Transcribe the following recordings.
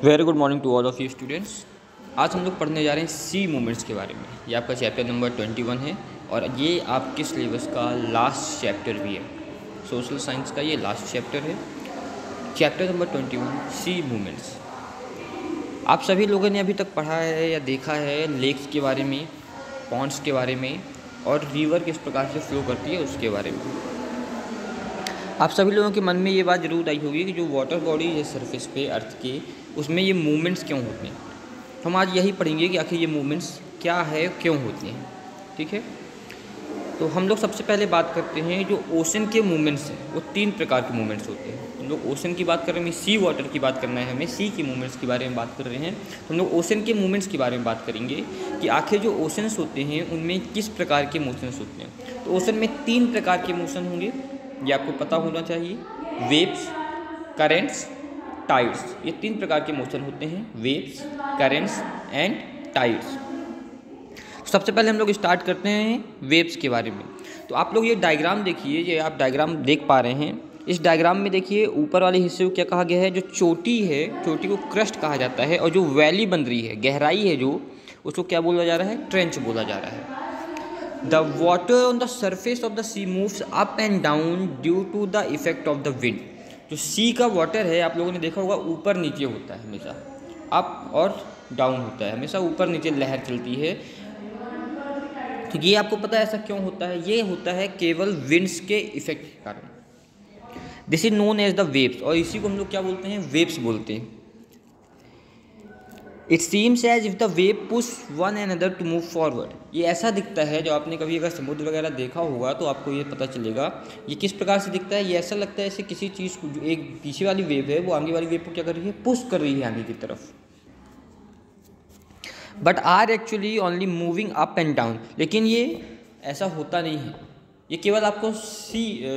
Very good morning to all of you students. आज हम लोग पढ़ने जा रहे हैं सी मूवमेंट्स के बारे में। ये आपका चैप्टर नंबर 21 है और ये आपके सिलेबस का लास्ट चैप्टर भी है। सोशल साइंस का ये लास्ट चैप्टर है, चैप्टर नंबर 21 सी मूवमेंट्स। आप सभी लोगों ने अभी तक पढ़ा है या देखा है लेक्स के बारे में, पॉन्ड्स के बारे में और रिवर किस प्रकार से फ्लो करती है उसके बारे में। आप सभी लोगों के मन में ये बात ज़रूर आई होगी कि जो वाटर बॉडी है सरफेस पे अर्थ के, उसमें ये मूवमेंट्स क्यों होते हैं। हम आज यही पढ़ेंगे कि आखिर ये मूवमेंट्स क्या है, क्यों होते हैं। ठीक है, तो हम लोग सबसे पहले बात करते हैं जो ओशन के मूवमेंट्स हैं। वो 3 प्रकार के मूवमेंट्स होते हैं। हम लोग ओशन की बात कर रहे हैं, सी वाटर की बात करना है, हमें सी के मूवमेंट्स के बारे में बात कर रहे हैं। तो हम लोग ओशन के मूवमेंट्स के बारे में बात करेंगे कि आखिर जो ओशंस होते हैं उनमें किस प्रकार के मोशंस होते हैं। तो ओशन में 3 प्रकार के मोशन होंगे, ये आपको पता होना चाहिए। वेव्स, करेंट्स, टाइड्स, ये 3 प्रकार के मोशन होते हैं, वेव्स, करेंट्स एंड टाइड्स। सबसे पहले हम लोग स्टार्ट करते हैं वेव्स के बारे में। तो आप लोग ये डायग्राम देखिए, ये आप डायग्राम देख पा रहे हैं। इस डायग्राम में देखिए ऊपर वाले हिस्से को क्या कहा गया है, जो चोटी है, चोटी को क्रस्ट कहा जाता है, और जो वैली बन रही है, गहराई है जो, उसको क्या बोला जा रहा है, ट्रेंच बोला जा रहा है। The water on the surface of the sea moves up and down due to the effect of the wind। जो सी का वाटर है, आप लोगों ने देखा होगा, ऊपर नीचे होता है हमेशा, अप और डाउन होता है, हमेशा ऊपर नीचे लहर चलती है। तो ये आपको पता है ऐसा क्यों होता है? ये होता है केवल विंड्स के इफेक्ट के कारण। This is known as the waves, और इसी को हम लोग क्या बोलते हैं, वेव्स बोलते हैं। It seems as if the wave push one another to move forward. ये ऐसा दिखता है, जो आपने कभी अगर समुद्र वगैरह देखा होगा तो आपको ये पता चलेगा ये किस प्रकार से दिखता है। ये ऐसा लगता है जैसे किसी चीज़ को, जो एक पीछे वाली वेव है वो आगे वाली वेव को क्या कर रही है, पुश कर रही है आगे की तरफ। But are actually only moving up and down. लेकिन ये ऐसा होता नहीं है, ये केवल आपको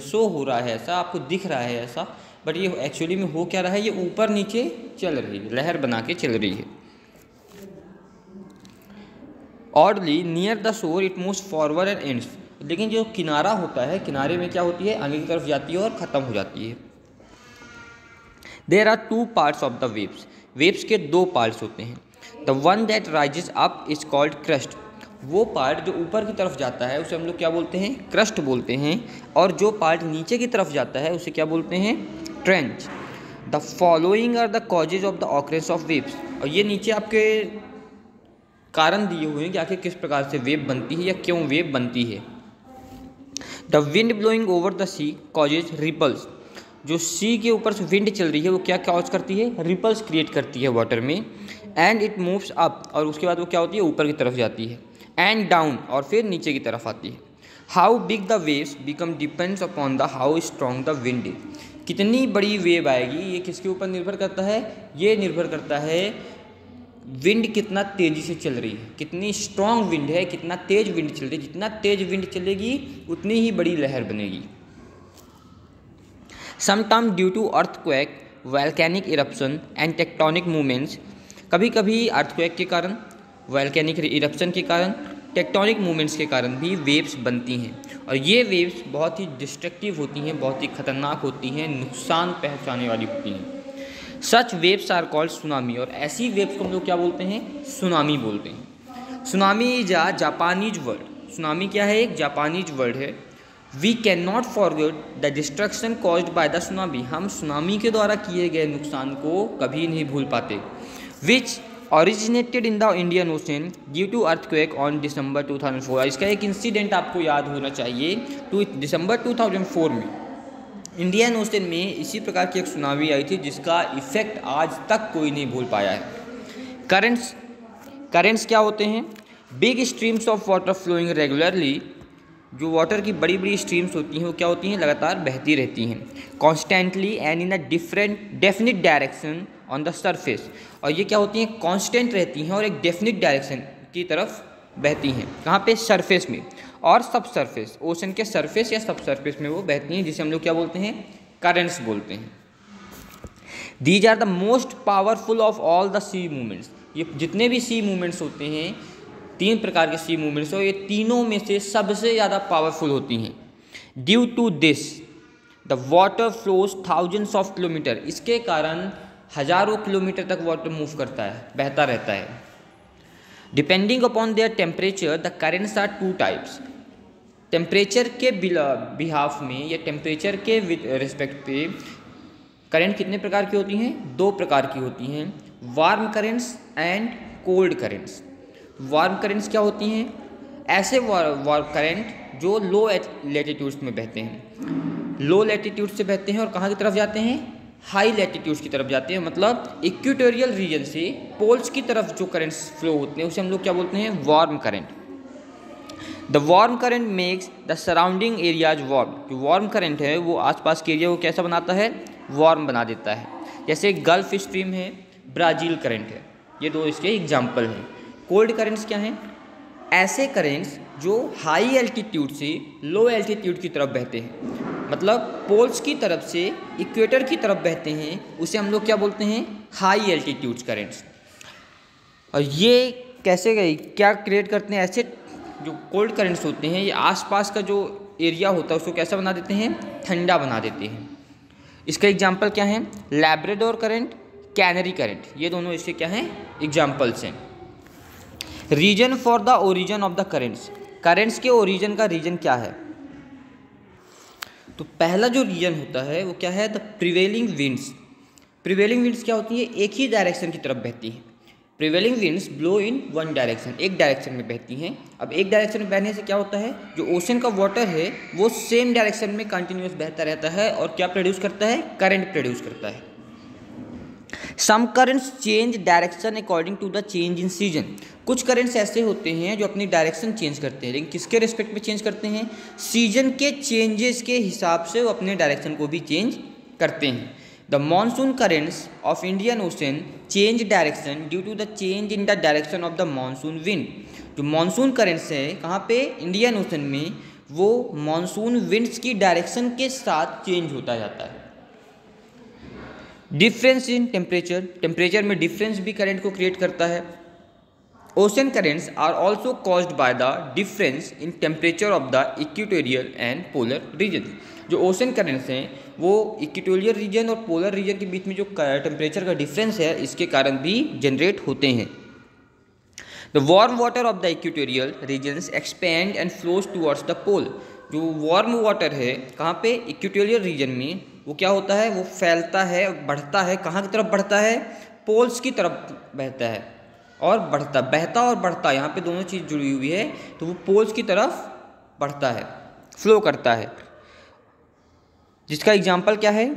शो हो रहा है, ऐसा आपको दिख रहा है ऐसा, बट ये एक्चुअली में हो क्या रहा है, ये ऊपर नीचे चल रही है, लहर बना के चल रही है। Oddly near the shore it moves forward and ends. लेकिन जो किनारा होता है, किनारे में क्या होती है, आगे की तरफ जाती है और ख़त्म हो जाती है। There are 2 parts of the waves. Waves के 2 पार्ट्स होते हैं। The one that rises up is called crust. वो पार्ट जो ऊपर की तरफ जाता है उसे हम लोग क्या बोलते हैं, क्रस्ट बोलते हैं। और जो पार्ट नीचे की तरफ जाता है उसे क्या बोलते हैं, trench. The following are the causes of the occurrence of waves. और ये नीचे आपके कारण दिए हुए हैं कि आखिर किस प्रकार से वेव बनती है या क्यों वेव बनती है। The wind blowing over the sea causes ripples. जो सी के ऊपर से विंड चल रही है वो क्या कॉज करती है, रिपल्स क्रिएट करती है वाटर में। एंड इट मूव्स अप, और उसके बाद वो क्या होती है, ऊपर की तरफ जाती है। एंड डाउन, और फिर नीचे की तरफ आती है। How big the waves become depends upon the how strong the wind is. कितनी बड़ी वेव आएगी ये किसके ऊपर निर्भर करता है, ये निर्भर करता है विंड कितना तेज़ी से चल रही है, कितनी स्ट्रॉन्ग विंड है, कितना तेज विंड चल रही है। जितना तेज विंड चलेगी उतनी ही बड़ी लहर बनेगी। Sometime due to earthquake, volcanic eruption and tectonic movements. कभी कभी अर्थक्वेक के कारण, वोल्केनिक इरप्शन के कारण, टेक्टोनिक मूवमेंट्स के कारण भी वेव्स बनती हैं। और ये वेव्स बहुत ही डिस्ट्रक्टिव होती हैं, बहुत ही खतरनाक होती हैं, नुकसान पहुँचाने वाली होती हैं। सच वेव्स आर कॉल्ड सुनामी। और ऐसी वेव्स को हम लोग क्या बोलते हैं, सुनामी बोलते हैं। Tsunami is a Japanese word. Tsunami क्या है, एक जापानीज वर्ड है। We can not forget the destruction caused by the tsunami. हम सुनामी के द्वारा किए गए नुकसान को कभी नहीं भूल पाते। Which originated in the Indian Ocean due to earthquake on December 2004। इसका एक इंसिडेंट आपको याद होना चाहिए। दिसंबर 2004 में इंडियन ओशन में इसी प्रकार की एक सुनामी आई थी जिसका इफेक्ट आज तक कोई नहीं भूल पाया है। करेंट्स क्या होते हैं, big streams of water flowing regularly. जो वाटर की बड़ी बड़ी स्ट्रीम्स होती हैं वो क्या होती हैं, लगातार बहती रहती हैं। Constantly and in a definite direction on the surface. और ये क्या होती हैं, कॉन्स्टेंट रहती हैं और एक डेफिनिट डायरेक्शन की तरफ बहती हैं। कहाँ पे, सरफेस में और सब सरफेस, ओशन के सरफेस या सब सरफेस में वो बहती हैं, जिसे हम लोग क्या बोलते हैं, करेंट्स बोलते हैं। These are the most powerful of all the sea movements. ये जितने भी सी मूवमेंट्स होते हैं, 3 प्रकार के सी मूवमेंट्स हो, ये तीनों में से सबसे ज़्यादा पावरफुल होती हैं। Due to this the water flows thousands of kilometre. इसके कारण हज़ारों किलोमीटर तक वाटर मूव करता है, बहता रहता है। Depending upon their temperature the currents are two types. Temperature के बिहाफ में या टेम्परेचर के रिस्पेक्ट पे करंट कितने प्रकार की होती हैं? दो प्रकार की होती हैं, warm currents and cold currents. Warm currents क्या होती हैं? ऐसे वार्म करंट जो लो लैटिट्यूड्स में बहते हैं, लो लैटिट्यूड से बहते हैं और कहाँ की तरफ जाते हैं? हाई लैटिट्यूड्स की तरफ जाते हैं। मतलब इक्वेटोरियल रीजन से पोल्स की तरफ जो करंट्स फ्लो होते हैं उसे हम लोग क्या बोलते हैं? Warm current. The warm current makes the surrounding areas warm. जो वार्म करंट है वो आसपास के एरिया को कैसा बनाता है? वार्म बना देता है। जैसे गल्फ स्ट्रीम है, ब्राज़ील करंट है, ये दो इसके एग्जाम्पल हैं। कोल्ड करंट्स क्या हैं? ऐसे करंट्स जो हाई एल्टीट्यूड से लो एल्टीट्यूड की तरफ बहते हैं, मतलब पोल्स की तरफ से इक्वेटर की तरफ बहते हैं, उसे हम लोग क्या बोलते हैं? High altitude currents. और ये कैसे क्या क्रिएट करते हैं? ऐसे जो कोल्ड करंट्स होते हैं ये आसपास का जो एरिया होता है उसको कैसा बना देते हैं? ठंडा बना देते हैं। इसका एग्जाम्पल क्या है? लैब्राडोर करंट, कैनरी करंट, ये दोनों इसके क्या हैं? एग्जाम्पल्स हैं। Reason for the origin of the currents. Currents के ओरिजिन का रीजन क्या है? तो पहला जो रीजन होता है वो क्या है? The prevailing winds. Prevailing winds क्या होती है? एक ही डायरेक्शन की तरफ बहती हैं। Prevailing winds blow in one direction, एक डायरेक्शन में बहती हैं। अब एक डायरेक्शन में बहने से क्या होता है? जो ओशन का वाटर है वो सेम डायरेक्शन में कंटिन्यूस बहता रहता है और क्या प्रोड्यूस करता है? करंट प्रोड्यूस करता है। Some currents change direction according to the change in season. कुछ करंट्स ऐसे होते हैं जो अपनी डायरेक्शन चेंज करते हैं, लेकिन किसके रिस्पेक्ट में चेंज करते हैं? सीजन के चेंजेस के हिसाब से वो अपने डायरेक्शन को भी चेंज करते हैं। The monsoon currents of Indian ocean change direction due to the change in the direction of the monsoon wind. जो मानसून करंट्स है कहाँ पे? इंडियन ओशन में, वो मानसून विंड्स की डायरेक्शन के साथ चेंज होता जाता है। डिफरेंस इन टेम्परेचर, टेम्परेचर में डिफरेंस भी करंट को क्रिएट करता है। Ocean currents are also caused by the difference in temperature of the equatorial and polar region. जो ओशन करंट्स हैं वो इक्वेटोरियल रीजन और पोलर रीजन के बीच में जो टेम्परेचर का डिफरेंस है इसके कारण भी जनरेट होते हैं। The warm water of the equatorial regions expand and flows towards the pole. जो वार्म वाटर है कहाँ पे? इक्वेटोरियल रीजन में, वो क्या होता है? वो फैलता है, बढ़ता है। कहाँ की तरफ बढ़ता है? पोल्स की तरफ बहता है और बढ़ता, बहता और बढ़ता, यहाँ पे दोनों चीज़ जुड़ी हुई है, तो वो पोल्स की तरफ बढ़ता है, फ्लो करता है। जिसका एग्जाम्पल क्या है?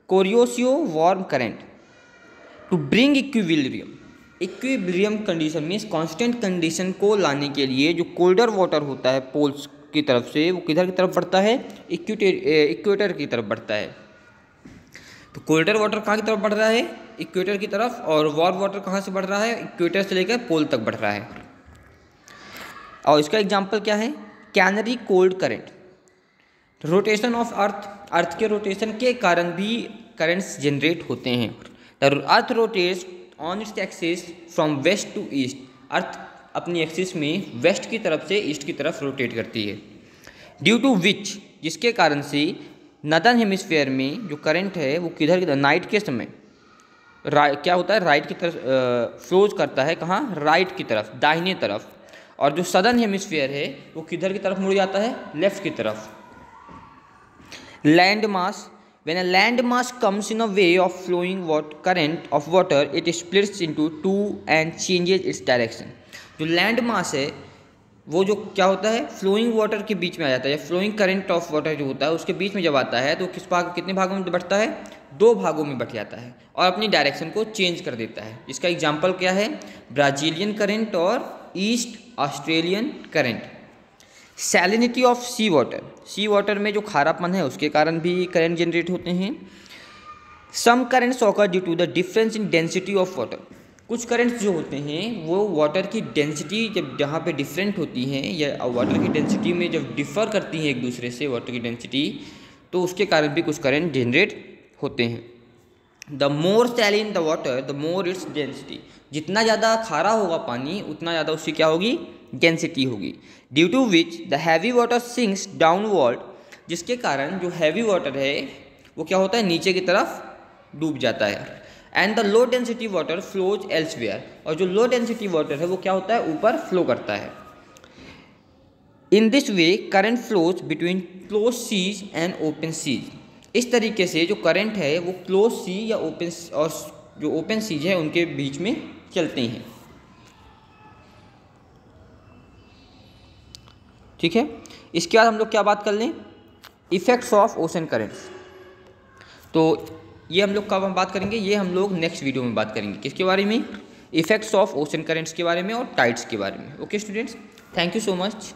Kuroshio warm current. To bring equilibrium, equilibrium condition means constant condition को लाने के लिए जो कोल्डर वाटर होता है पोल्स की तरफ से, वो किधर की तरफ बढ़ता है? इक्वेटर की तरफ बढ़ता है। तो कोल्डर वाटर कहाँ की तरफ बढ़ रहा है? इक्वेटर की तरफ। और वार्म वाटर कहाँ से बढ़ रहा है? इक्वेटर से लेकर पोल तक बढ़ रहा है। और इसका एग्जाम्पल क्या है? Canary cold current. Rotation of earth, earth के रोटेशन के कारण भी करंट्स जनरेट होते हैं। The earth rotates on its axis from west to east. Earth अपनी एक्सिस में वेस्ट की तरफ से ईस्ट की तरफ रोटेट करती है। ड्यू टू विच, जिसके कारण से नदर्न हेमिस्फीयर में जो करंट है वो किधर नाइट के समय क्या होता है? राइट की तरफ फ्लोज करता है। कहाँ? राइट की तरफ, दाहिने तरफ। और जो सदर्न हेमिस्फीयर है वो किधर की तरफ मुड़ जाता है? लेफ्ट की तरफ। Land mass, when a land mass comes in a way of flowing current of water, it splits into two and changes its direction. जो लैंड मास है वो जो क्या होता है? फ्लोइंग वाटर के बीच में आ जाता है, या फ्लोइंग करंट ऑफ वाटर जो होता है उसके बीच में जब आता है तो कितने भागों में बढ़ता है? दो भागों में बट जाता है और अपनी डायरेक्शन को चेंज कर देता है। इसका एग्जाम्पल क्या है? ब्राजीलियन करंट और east Australian current. Salinity of sea water, sea water में जो खारापन है उसके कारण भी करंट जनरेट होते हैं। Some currents occur due to the difference in density of water. कुछ करंट्स जो होते हैं वो वाटर की डेंसिटी जब जहाँ पे डिफरेंट होती हैं या वाटर की डेंसिटी में जब डिफ़र करती हैं एक दूसरे से वाटर की डेंसिटी, तो उसके कारण भी कुछ करंट जनरेट होते हैं। The more saline the water the more its density. जितना ज़्यादा खारा होगा पानी उतना ज़्यादा उसकी क्या होगी? डेंसिटी होगी। Due to which the heavy water sinks downward, जिसके कारण जो हैवी वाटर है वो क्या होता है? नीचे की तरफ डूब जाता है। And the low density water flows elsewhere, और जो लो डेंसिटी वाटर है वो क्या होता है, ऊपर फ्लो करता है। In this way current flows between close seas and open seas, इस तरीके से जो करंट है वो क्लोज सी या ओपन और जो ओपन सीज है उनके बीच में चलते हैं। ठीक है, इसके बाद हम लोग क्या बात कर लें, इफेक्ट्स ऑफ ओशन करेंट्स। तो ये हम लोग कब हम बात करेंगे, ये हम लोग नेक्स्ट वीडियो में बात करेंगे, किसके बारे में, इफेक्ट्स ऑफ ओशन करेंट्स के बारे में और टाइड्स के बारे में। Okay students, thank you so much.